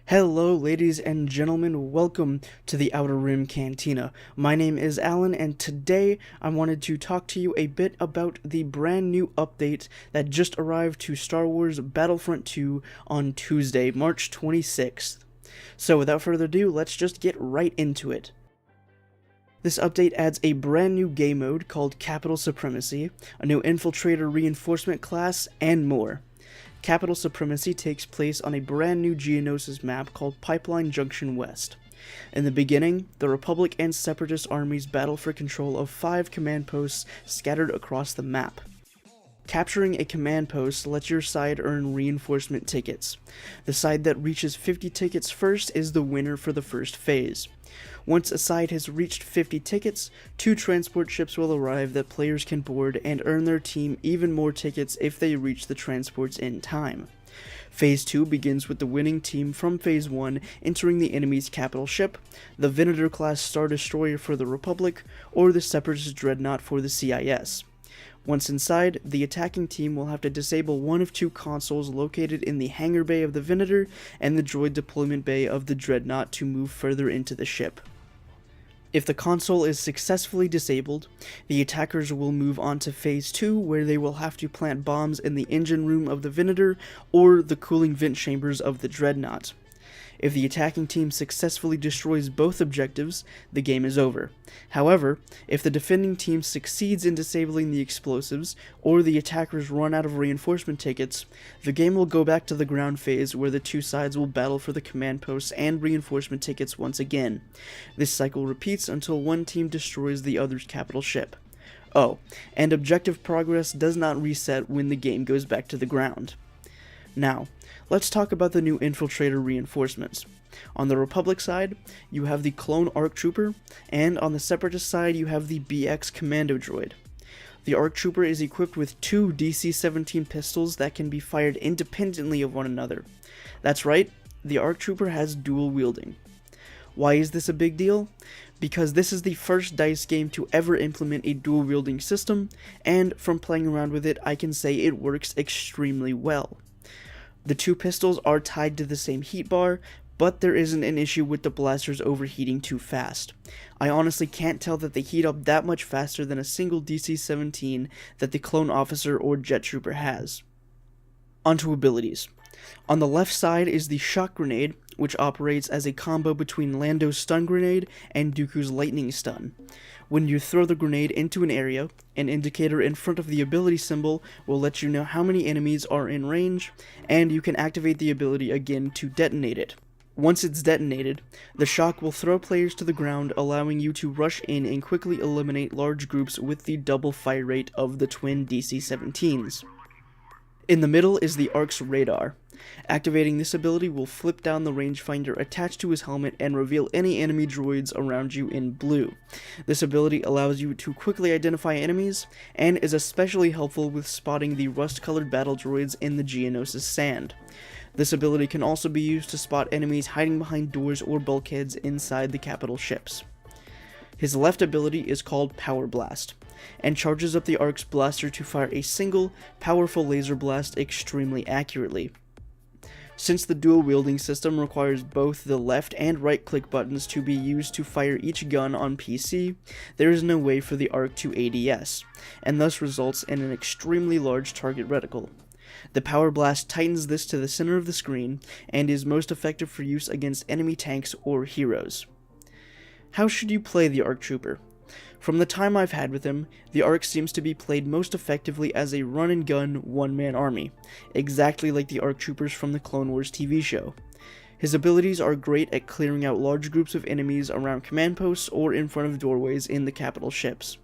Hello ladies and gentlemen, welcome to the Outer Rim Cantina. My name is Alan and today I wanted to talk to you a bit about the brand new update that just arrived to Star Wars Battlefront 2 on Tuesday, March 26th. So without further ado, let's just get right into it. This update adds a brand new game mode called Capital Supremacy, a new Infiltrator reinforcement class, and more. Capital Supremacy takes place on a brand new Geonosis map called Pipeline Junction West. In the beginning, the Republic and Separatist armies battle for control of 5 command posts scattered across the map. Capturing a command post lets your side earn reinforcement tickets. The side that reaches 50 tickets first is the winner for the first phase. Once a side has reached 50 tickets, 2 transport ships will arrive that players can board and earn their team even more tickets if they reach the transports in time. Phase 2 begins with the winning team from Phase 1 entering the enemy's capital ship, the Beaterie-class Star Destroyer for the Republic, or the Separatist Dreadnought for the CIS. Once inside, the attacking team will have to disable one of 2 consoles located in the hangar bay of the Venator and the droid deployment bay of the Dreadnought to move further into the ship. If the console is successfully disabled, the attackers will move on to Phase 2 where they will have to plant bombs in the engine room of the Venator or the cooling vent chambers of the Dreadnought. If the attacking team successfully destroys both objectives, the game is over. However, if the defending team succeeds in disabling the explosives, or the attackers run out of reinforcement tickets, the game will go back to the ground phase where the 2 sides will battle for the command posts and reinforcement tickets once again. This cycle repeats until one team destroys the other's capital ship. Oh, and objective progress does not reset when the game goes back to the ground. Now, let's talk about the new Infiltrator reinforcements. On the Republic side, you have the Clone ARC Trooper, and on the Separatist side you have the BX Commando Droid. The ARC Trooper is equipped with 2 DC-17 pistols that can be fired independently of one another. That's right, the ARC Trooper has dual wielding. Why is this a big deal? Because this is the first DICE game to ever implement a dual wielding system, and from playing around with it I can say it works extremely well. The 2 pistols are tied to the same heat bar, but there isn't an issue with the blasters overheating too fast. I honestly can't tell that they heat up that much faster than a single DC-17 that the Clone Officer or Jet Trooper has. Onto abilities. On the left side is the Shock Grenade, which operates as a combo between Lando's Stun Grenade and Dooku's Lightning Stun. When you throw the grenade into an area, an indicator in front of the ability symbol will let you know how many enemies are in range, and you can activate the ability again to detonate it. Once it's detonated, the shock will throw players to the ground, allowing you to rush in and quickly eliminate large groups with the double fire rate of the twin DC-17s. In the middle is the ARC's radar. Activating this ability will flip down the rangefinder attached to his helmet and reveal any enemy droids around you in blue. This ability allows you to quickly identify enemies, and is especially helpful with spotting the rust-colored battle droids in the Geonosis sand. This ability can also be used to spot enemies hiding behind doors or bulkheads inside the capital ships. His left ability is called Power Blast, and charges up the ARC's blaster to fire a single, powerful laser blast extremely accurately. Since the dual wielding system requires both the left and right click buttons to be used to fire each gun on PC, there is no way for the ARC to ADS, and thus results in an extremely large target reticle. The Power Blast tightens this to the center of the screen, and is most effective for use against enemy tanks or heroes. How should you play the ARC Trooper? From the time I've had with him, the ARC seems to be played most effectively as a run-and-gun, one-man army, exactly like the ARC Troopers from the Clone Wars TV show. His abilities are great at clearing out large groups of enemies around command posts or in front of doorways in the capital ships.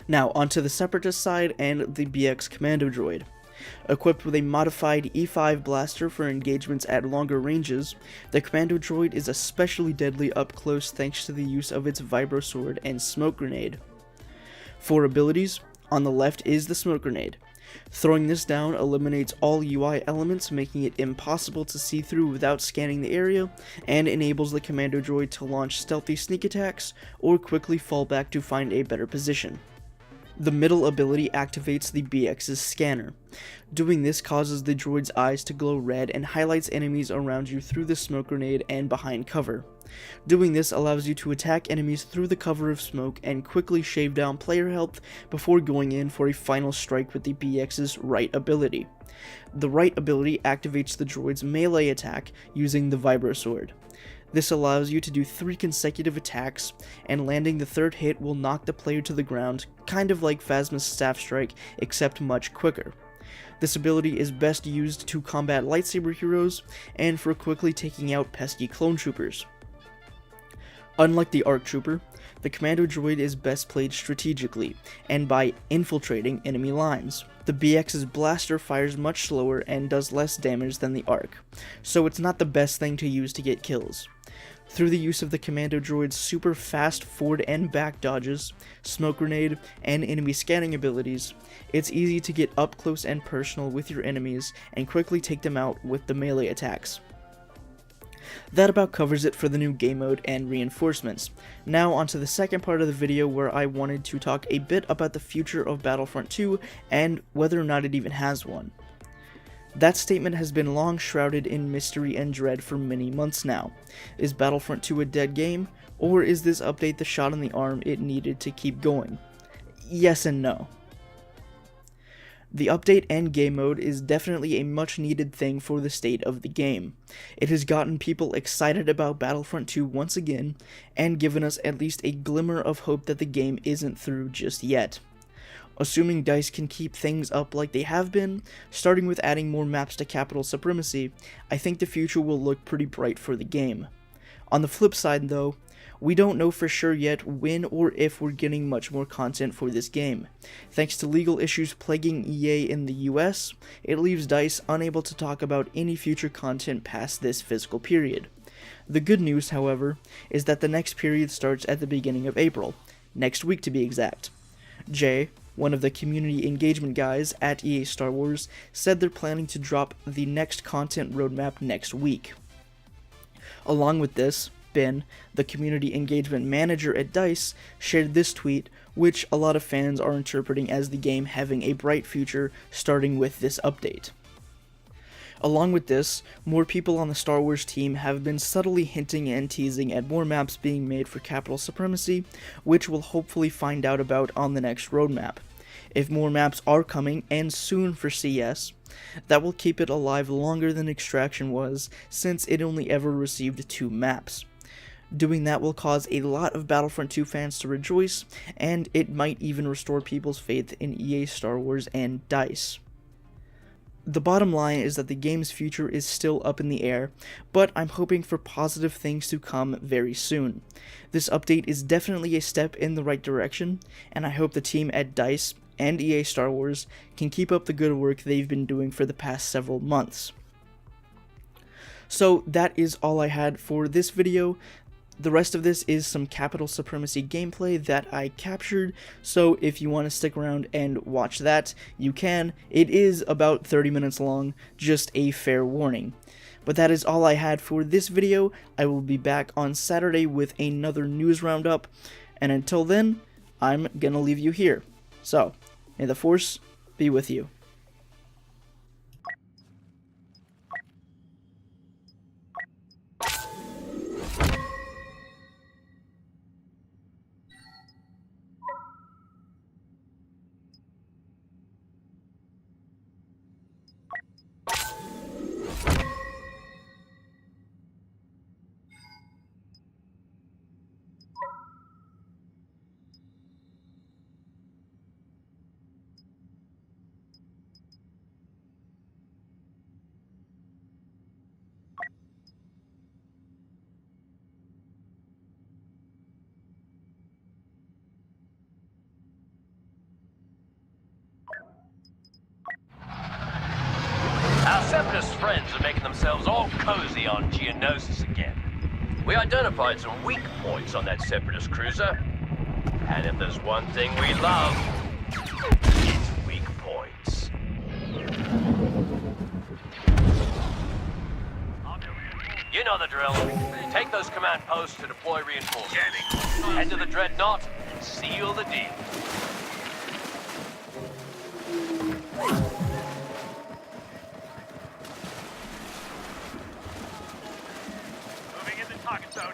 Now onto the Separatist side and the BX Commando Droid. Equipped with a modified E5 blaster for engagements at longer ranges, the Commando Droid is especially deadly up close thanks to the use of its Vibro Sword and Smoke Grenade. For abilities, on the left is the Smoke Grenade. Throwing this down eliminates all UI elements, making it impossible to see through without scanning the area, and enables the Commando Droid to launch stealthy sneak attacks or quickly fall back to find a better position. The middle ability activates the BX's scanner. Doing this causes the droid's eyes to glow red and highlights enemies around you through the smoke grenade and behind cover. Doing this allows you to attack enemies through the cover of smoke and quickly shave down player health before going in for a final strike with the BX's right ability. The right ability activates the droid's melee attack using the Vibro Sword. This allows you to do 3 consecutive attacks, and landing the 3rd hit will knock the player to the ground, kind of like Phasma's Staff Strike, except much quicker. This ability is best used to combat lightsaber heroes, and for quickly taking out pesky clone troopers. Unlike the ARC Trooper, the Commando Droid is best played strategically, and by infiltrating enemy lines. The BX's blaster fires much slower and does less damage than the ARC, so it's not the best thing to use to get kills. Through the use of the Commando Droid's super fast forward and back dodges, smoke grenade, and enemy scanning abilities, it's easy to get up close and personal with your enemies and quickly take them out with the melee attacks. That about covers it for the new game mode and reinforcements. Now onto the second part of the video where I wanted to talk a bit about the future of Battlefront 2 and whether or not it even has one. That statement has been long shrouded in mystery and dread for many months now. Is Battlefront 2 a dead game, or is this update the shot in the arm it needed to keep going? Yes and no. The update and game mode is definitely a much needed thing for the state of the game. It has gotten people excited about Battlefront 2 once again, and given us at least a glimmer of hope that the game isn't through just yet. Assuming DICE can keep things up like they have been, starting with adding more maps to Capital Supremacy, I think the future will look pretty bright for the game. On the flip side though, we don't know for sure yet when or if we're getting much more content for this game. Thanks to legal issues plaguing EA in the US, it leaves DICE unable to talk about any future content past this fiscal period. The good news, however, is that the next period starts at the beginning of April, next week to be exact. Jay, one of the community engagement guys at EA Star Wars, said they're planning to drop the next content roadmap next week. Along with this, Ben, the community engagement manager at DICE, shared this tweet, which a lot of fans are interpreting as the game having a bright future starting with this update. Along with this, more people on the Star Wars team have been subtly hinting and teasing at more maps being made for Capital Supremacy, which we'll hopefully find out about on the next roadmap. If more maps are coming, and soon for CS, that will keep it alive longer than Extraction was, since it only ever received 2 maps. Doing that will cause a lot of Battlefront 2 fans to rejoice, and it might even restore people's faith in EA Star Wars and DICE. The bottom line is that the game's future is still up in the air, but I'm hoping for positive things to come very soon. This update is definitely a step in the right direction, and I hope the team at DICE and EA Star Wars can keep up the good work they've been doing for the past several months. So that is all I had for this video. The rest of this is some Capital Supremacy gameplay that I captured, so if you want to stick around and watch that, you can. It is about 30 minutes long, just a fair warning. But that is all I had for this video. I will be back on Saturday with another news roundup, and until then, I'm gonna leave you here. So, may the Force be with you. Our separatist friends are making themselves all cozy on Geonosis again. We identified some weak points on that separatist cruiser. And if there's one thing we love, it's weak points. You know the drill. Take those command posts to deploy reinforcements. Head to the Dreadnought and seal the deal. Moving into target zone.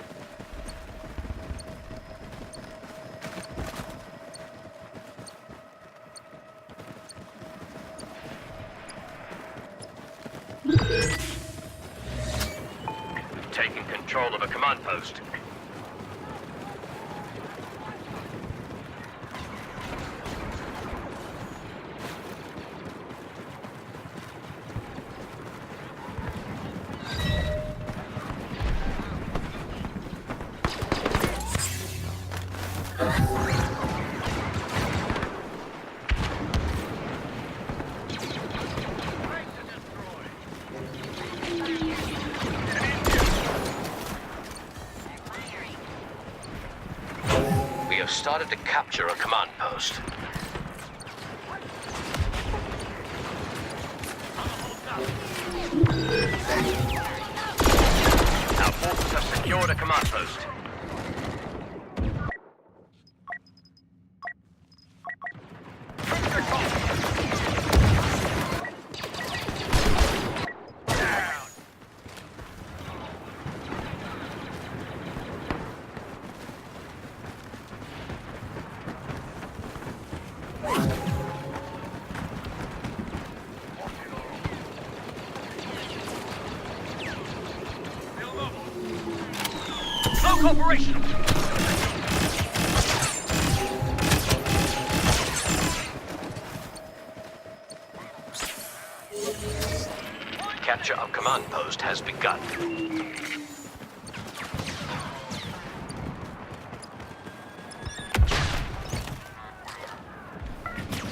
We've taken control of a command post. We have started to capture a command post. Our forces have secured a command post. Cloak operational. Capture of command post has begun.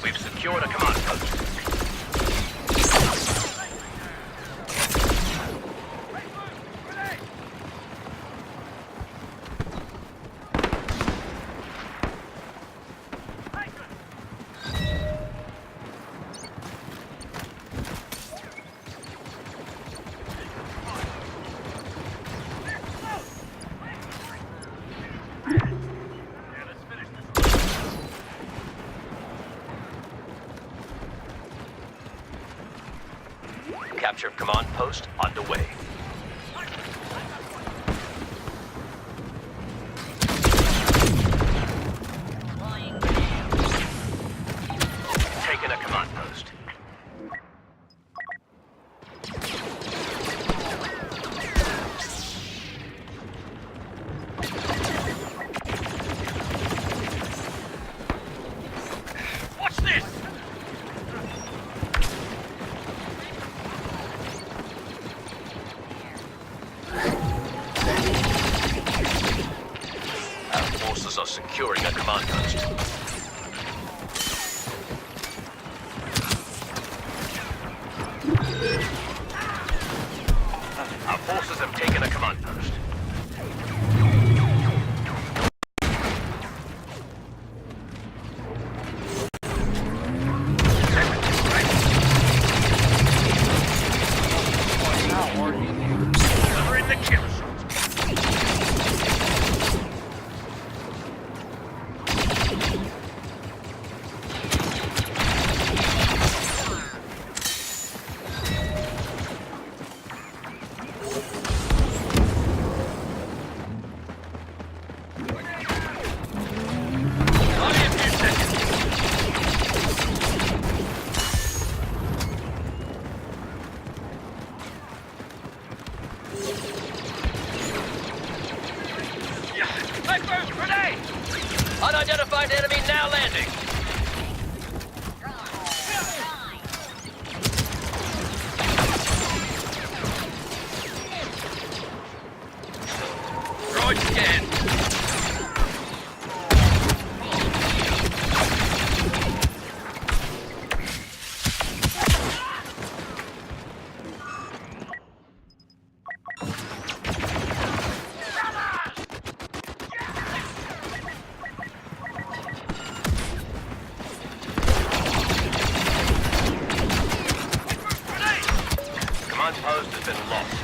We've secured a command post. Capture of command post underway. Taken a command post. Watch this! Are securing a command post. Our forces have taken a command post. Delivering the kill shot. Unidentified enemy now landing. Droid scan. Command post has been lost.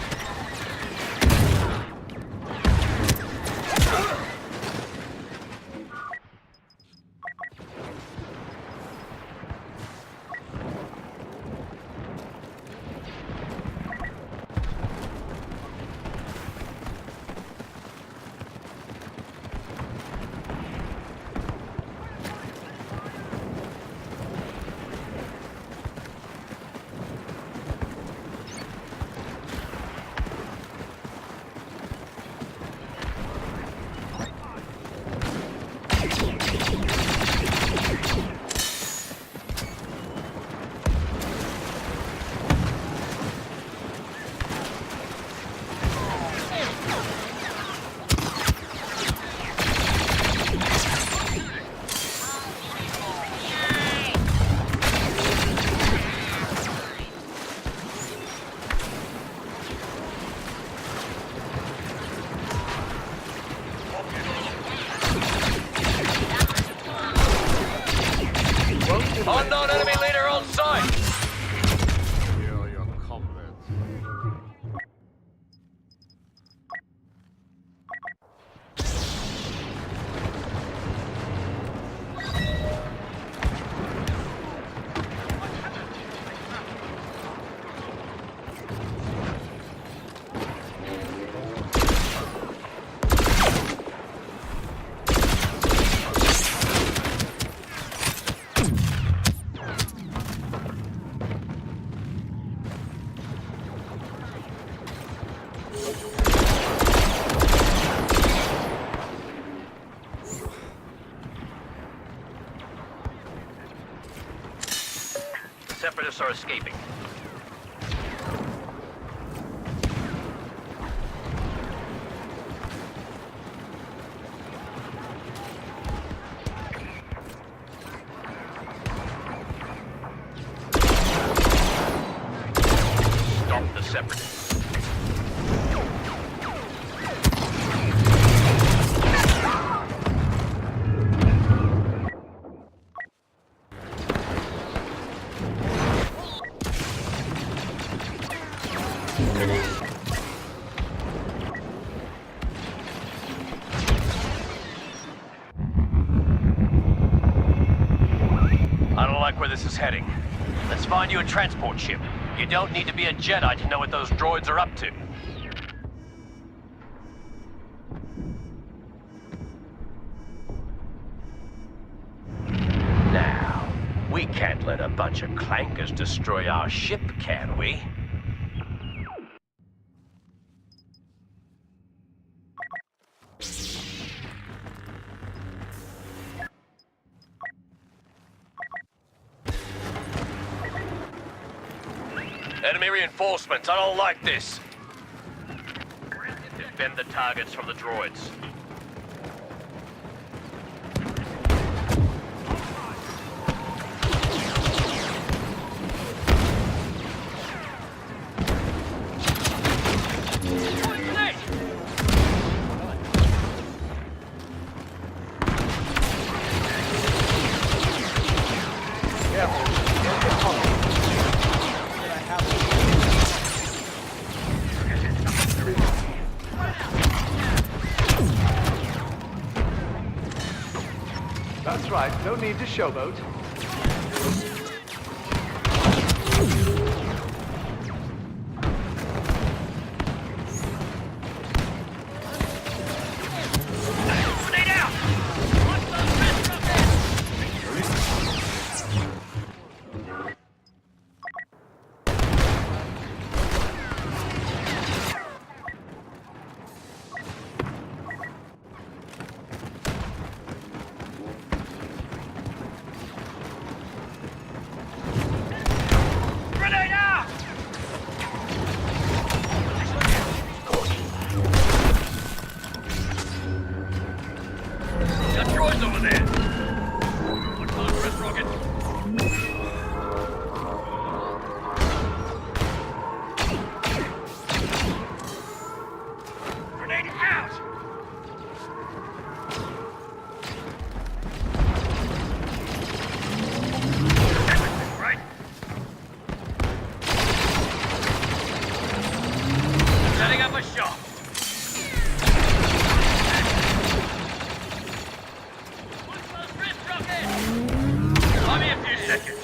The Separatists are escaping. Stop the Separatists. I don't like where this is heading. Let's find you a transport ship. You don't need to be a Jedi to know what those droids are up to. Now, we can't let a bunch of clankers destroy our ship, can we? Enemy reinforcements, I don't like this. Defend the targets from the droids. That's right, no need to showboat. Grenade out! Watch those wrist rockets! Grenade out! Got droids over there! Watch those wrist rockets! Grenade out! Right? Setting up a shot. Watch those wrist rockets! Give me a few seconds.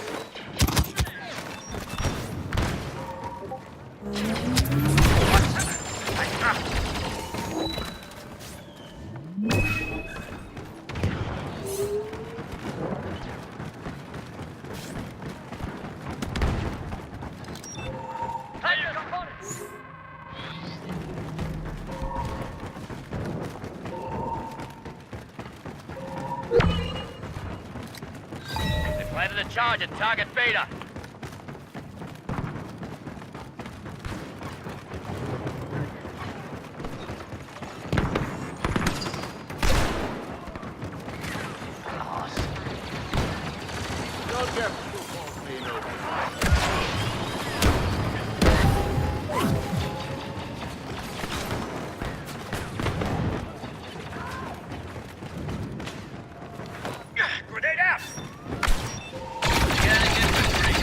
They planted a charge at target Beta. Grenade out! Getting infantry.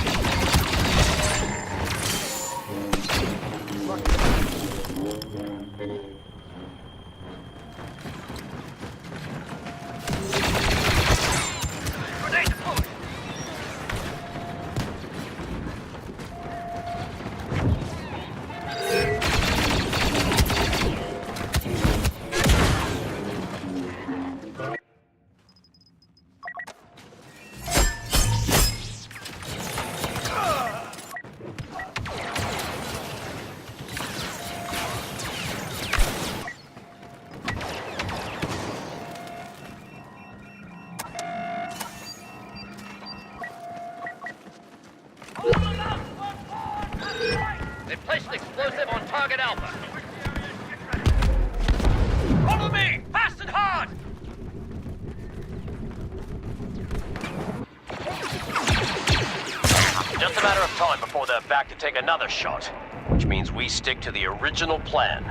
time before they're back to take another shot. Which means we stick to the original plan.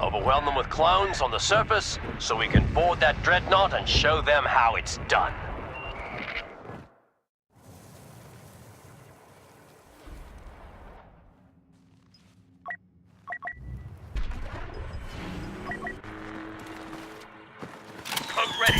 Overwhelm them with clones on the surface, so we can board that dreadnought and show them how it's done. Code ready.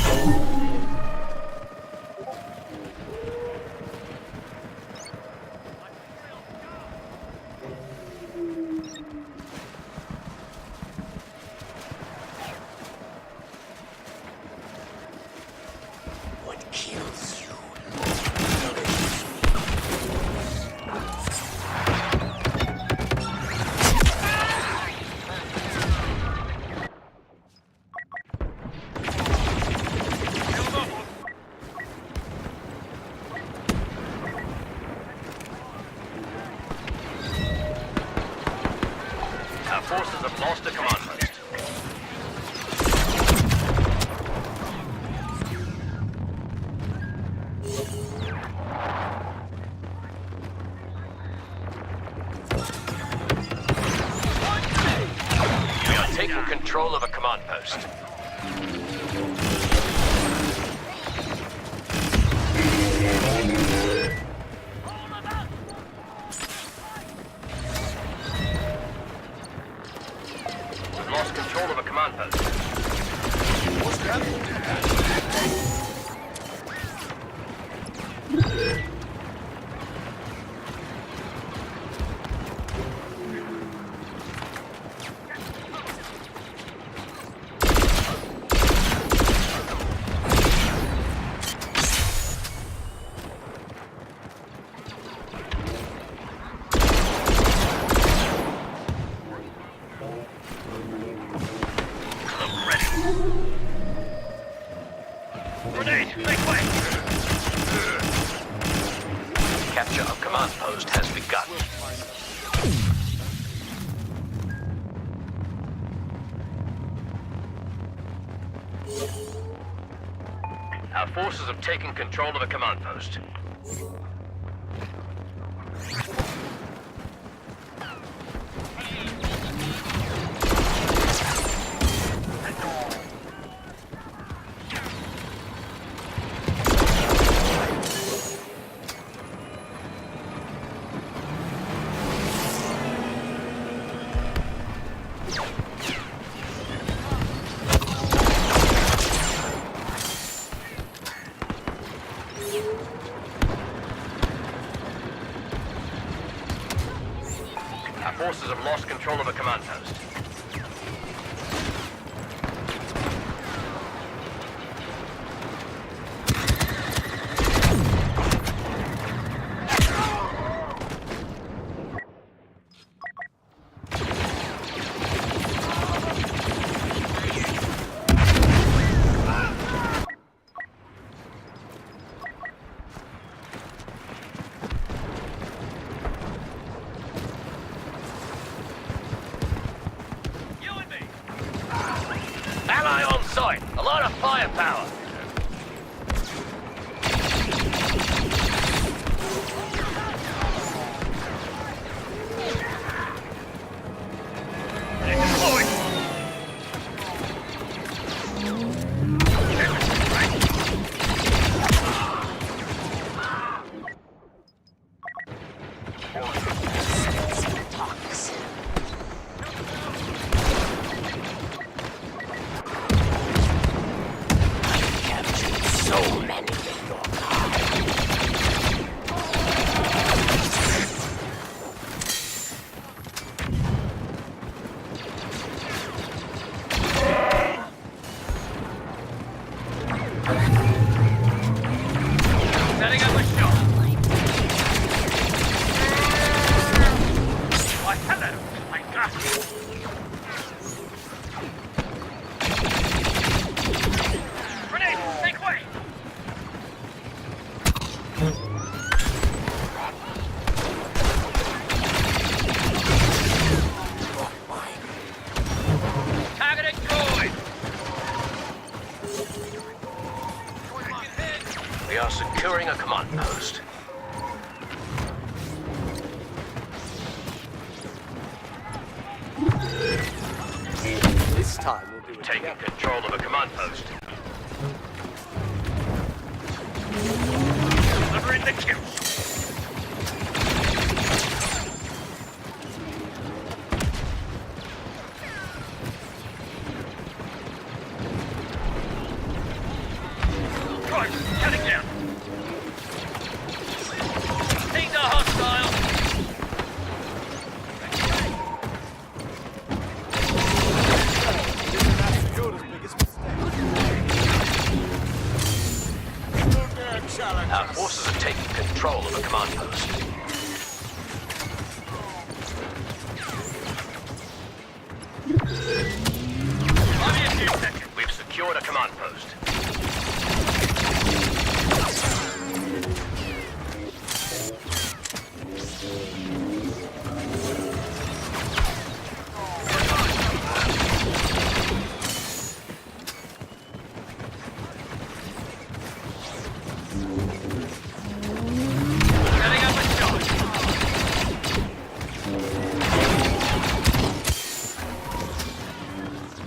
Forces have lost a command post. We are taking control of a command post. Lost control of a command post. What's that? Grenade, make way! Capture of command post has begun. Our forces have taken control of a command post. Our forces have lost control of a command post. Ally on site! A lot of firepower! Setting up a shot. Why, hello. I got you. Grenade, make way. Targeting droid. We are securing a command post. This time we'll do it Taking together. control of a command post. Delivering the kill. Right, cutting down. Things are hostile. Our forces are taking control of a command post. We've secured a command post. Setting up a charge.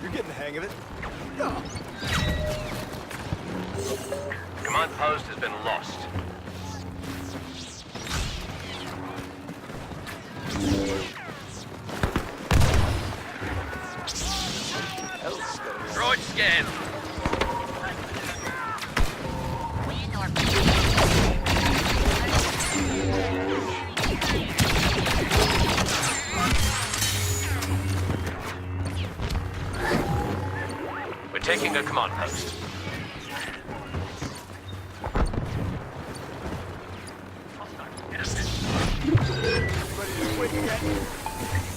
You're getting the hang of it. Command post has been lost. Droid scan. We're taking a command post.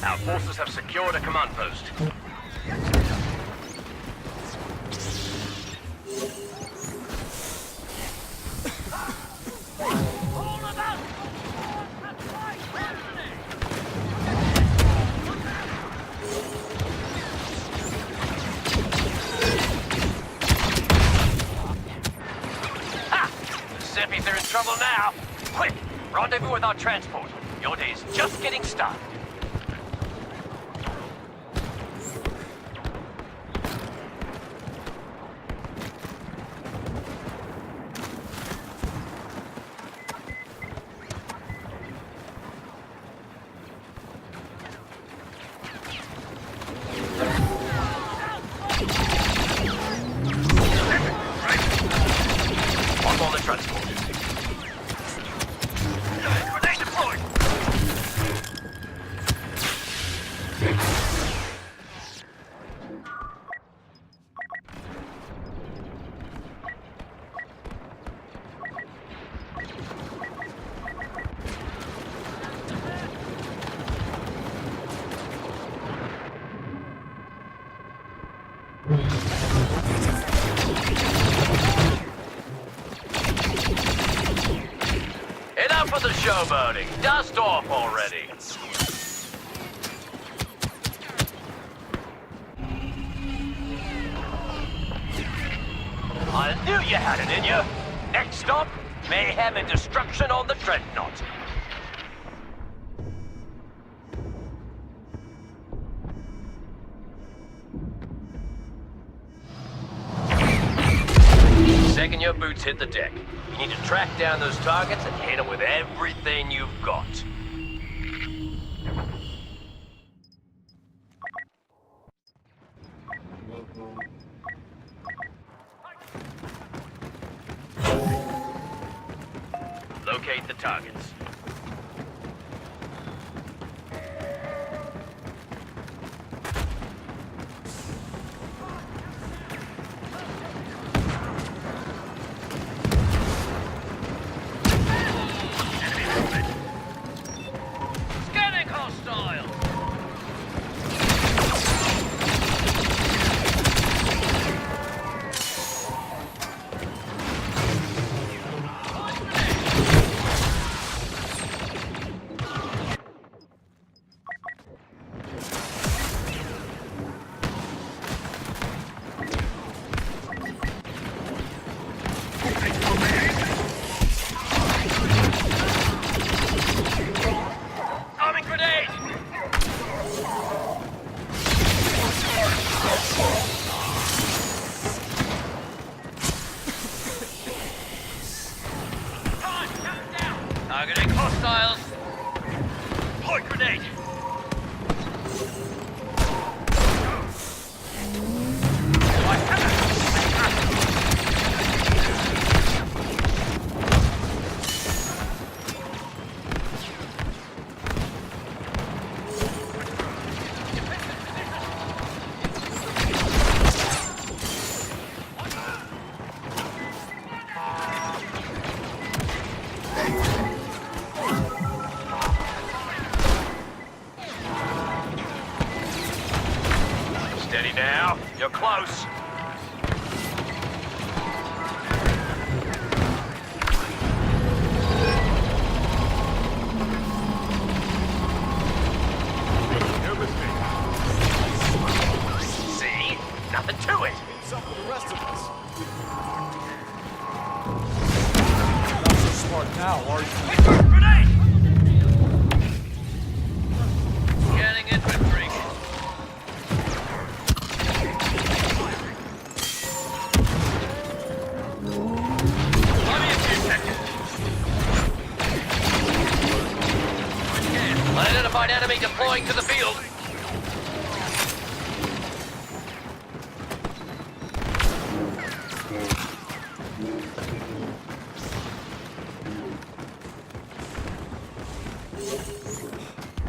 Our forces have secured a command post. Ha! The Zeppies are in trouble now. Quick, rendezvous with our transport. Your day's just getting started. On board the transport. Grenade deployed! Enough of the showboating. Dust off already. I knew you had it in you. Next stop, mayhem and destruction on the Dreadnought. Second your boots hit the deck, you need to track down those targets and hit them with everything you've got. Locate the targets. Scanning hostile! now. You're close. See? Nothing to it. It's up for the rest of us. Not so smart now, are you? Grenade! Scanning infantry. Give me a few seconds. Unidentified enemy deploying to the field.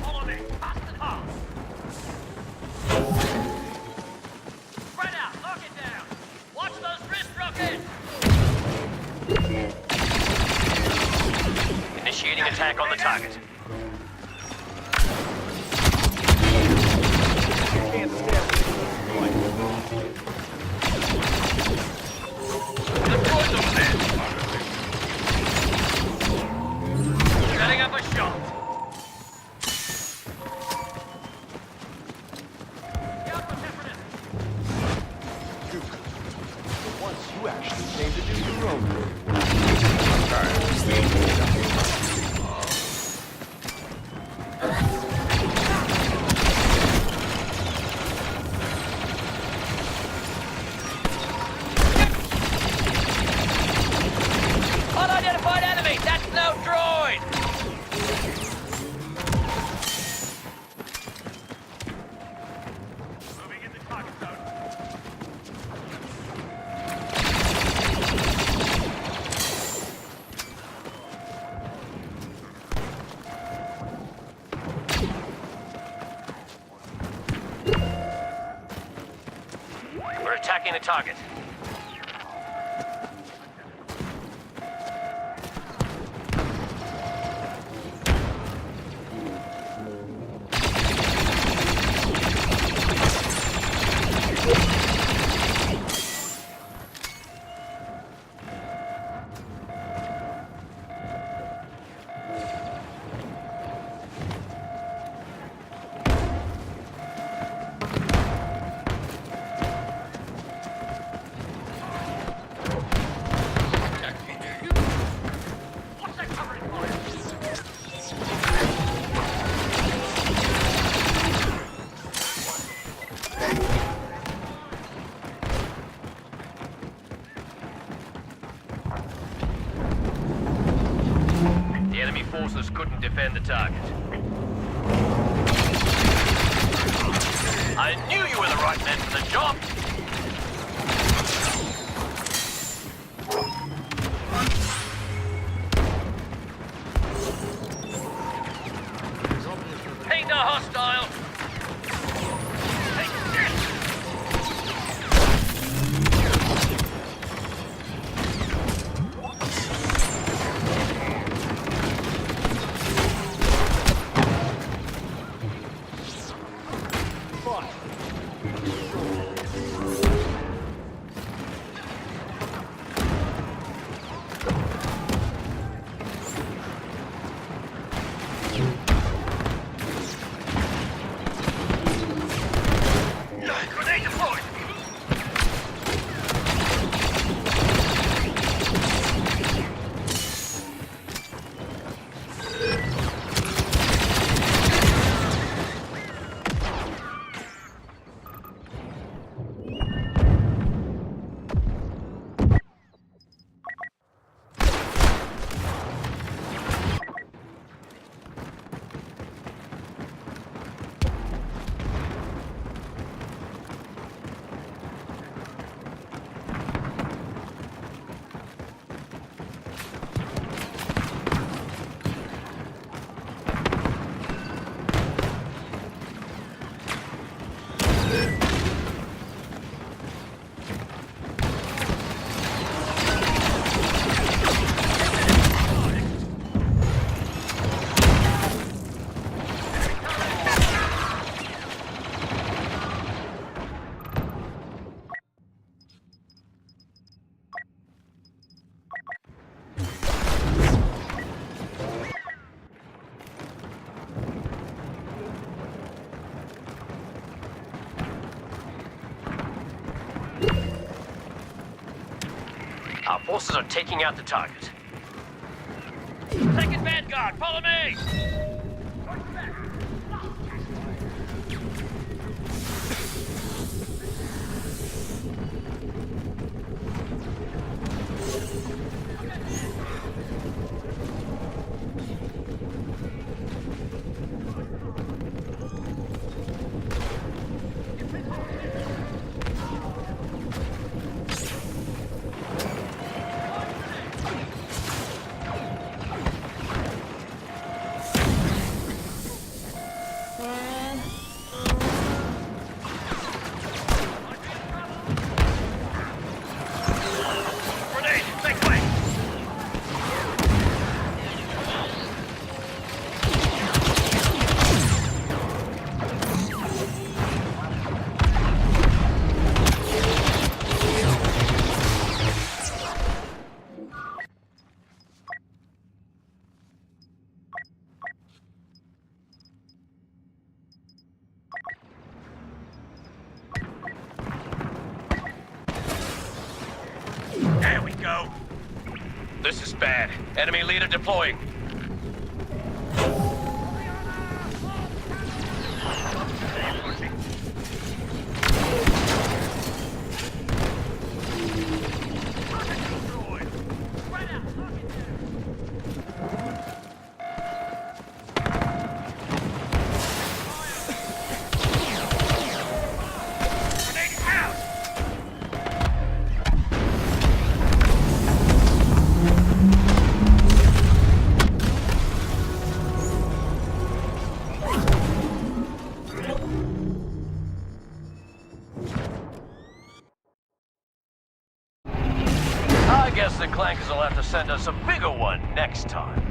Follow me, fast and hard. Spread out, lock it down. Watch those wrist rockets. Initiating attack on the target. Can't stand it. Deploy them then. Setting up a shot. Duke, for once you actually came to do your own work. Unidentified enemy! That's no droid! Moving into target zone. We're attacking the target. What's that covering for? The enemy forces couldn't defend the target. I knew you were the right men for the job! Ping the hostile! Take this! Fine. Our forces are taking out the target. Second Vanguard, follow me! There we go. This is bad. Enemy leader deploying. I guess the Clankers will have to send us a bigger one next time.